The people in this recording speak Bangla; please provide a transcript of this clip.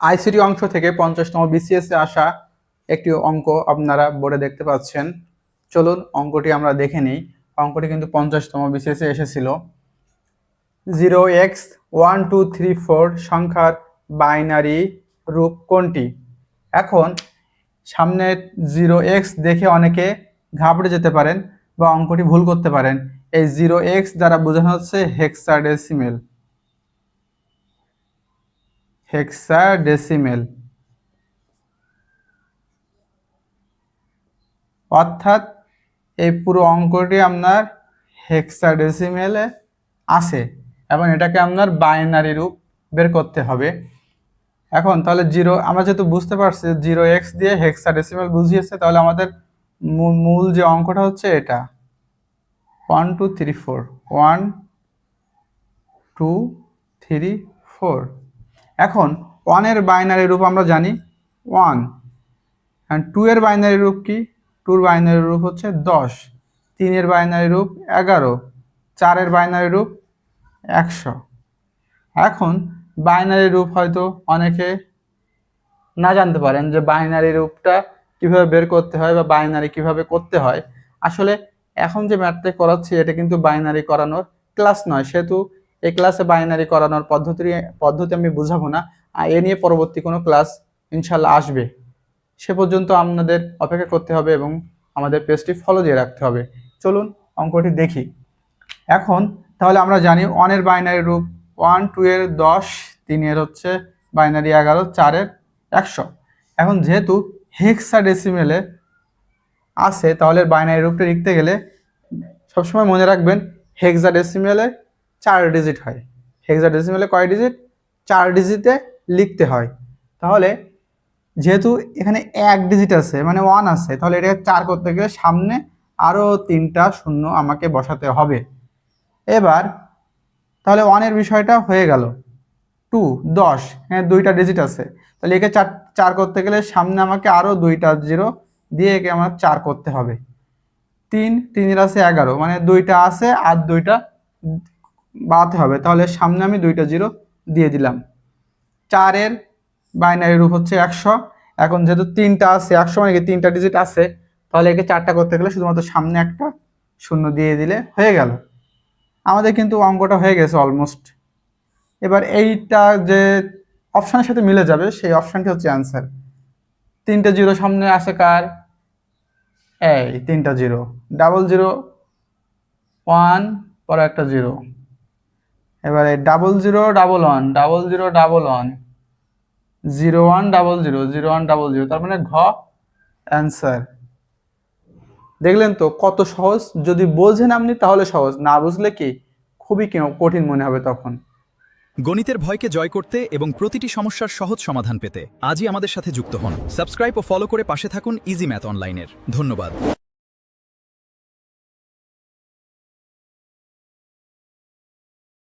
আইসিটি অংশ থেকে 50তম বিসিএসে আসা একটি অঙ্ক আপনারা বোর্ডে দেখতে পাচ্ছেন। চলুন অঙ্কটি আমরা দেখে নিই। অঙ্কটি কিন্তু 50তম বিসিএসে এসেছিল। 0x1234 সংখ্যার বাইনারি রূপ কোনটি? এখন সামনে 0x দেখে অনেকে ঘাবড়ে যেতে পারেন বা অঙ্কটি ভুল করতে পারেন। এই 0x দ্বারা বোঝানো হচ্ছে হেক্সাডেসিমেল। অর্থাৎ এই পুরো অঙ্কটি আপনার হেক্সাডেসিমেলে আছে এবং এটাকে আপনার বাইনারি রূপ বের করতে হবে। এখন তাহলে আমরা যেহেতু বুঝতে পারছি 0x দিয়ে হেক্সাডেসিমেল বুঝিয়েছে, তাহলে আমাদের মূল যে অঙ্কটা হচ্ছে এটা 1 2 3 4 1 2 3 4। এখন 1 এর বাইনারি রূপ আমরা জানি 1, অ্যান্ড 2 এর বাইনারি রূপ কি? 2 এর বাইনারি রূপ হচ্ছে 10, 3 এর বাইনারি রূপ 11, 4 এর বাইনারি রূপ 100। এখন বাইনারি রূপ হয়তো অনেকে না জানতে পারেন যে বাইনারি রূপটা কিভাবে বের করতে হয় বা বাইনারি কিভাবে করতে হয়। আসলে এখন যে ম্যাথটা করাচ্ছি এটা কিন্তু বাইনারি করানোর ক্লাস নয়, সেহেতু এই ক্লাসে বাইনারি করানোর পদ্ধতি আমি বুঝাবো না। আর এ নিয়ে পরবর্তী কোনো ক্লাস ইনশাল্লাহ আসবে। সে পর্যন্ত আপনাদের অপেক্ষা করতে হবে এবং আমাদের পেজটি ফলো দিয়ে রাখতে হবে। চলুন অঙ্কটি দেখি। এখন তাহলে আমরা জানি 1 এর বাইনারি রূপ 1, 2 এর 10, 3 এর হচ্ছে বাইনারি 11, 4 এর 100। এখন যেহেতু হেক্সাডেসিমেলে আছে, তাহলে বাইনারি রূপটা লিখতে গেলে সবসময় মনে রাখবেন হেক্সাডেসিমেলে 4 ডিজিট হয়। হেক্সাডেসিমেলে কয় ডিজিট? 4 ডিজিটে লিখতে হয়। তাহলে যেহেতু এখানে 1 ডিজিট আছে মানে 1 আছে, তাহলে এটাকে 4 করতে গেলে সামনে আরও 3টা শূন্য আমাকে বসাতে হবে। এবার তাহলে 1 এর বিষয়টা হয়ে গেল। 2 10, হ্যাঁ 2টা ডিজিট আছে, তাহলে একে 4 করতে গেলে সামনে আমাকে আরও 2টা জিরো দিয়ে একে আমার 4 করতে হবে। 3 এর আছে 11, মানে 2টা আছে আর 2টা বাড়াতে হবে, তাহলে সামনে আমি 2টা জিরো দিয়ে দিলাম। 4 এর বাইনারি রূপ হচ্ছে 100। এখন যেহেতু 3টা আছে 100 মানে 3টা ডিজিট আছে, তাহলে একে 4টা করতে গেলে শুধুমাত্র সামনে একটা শূন্য দিয়ে দিলে হয়ে গেল। আমাদের কিন্তু অঙ্কটা হয়ে গেছে অলমোস্ট। এবার এইটা যে অপশানের সাথে মিলে যাবে সেই অপশানটি হচ্ছে অ্যান্সার। 3টে জিরো সামনে আছে কার? এই 3টা জিরো, 0 0 1 পরে একটা জিরো। এবারে 0 0 1 1 0 0 1 1 0 1 0 0 0 1 0 0, তার মানে ঘ অ্যান্সার। দেখলেন তো কত সহজ? যদি বোঝেন আপনি তাহলে সহজ, না বুঝলে কি খুবই কঠিন মনে হবে তখন। গণিতের ভয়কে জয় করতে এবং প্রতিটি সমস্যার সহজ সমাধান পেতে আজই আমাদের সাথে যুক্ত হন। সাবস্ক্রাইব ও ফলো করে পাশে থাকুন ইজি ম্যাথ অনলাইনের। ধন্যবাদ।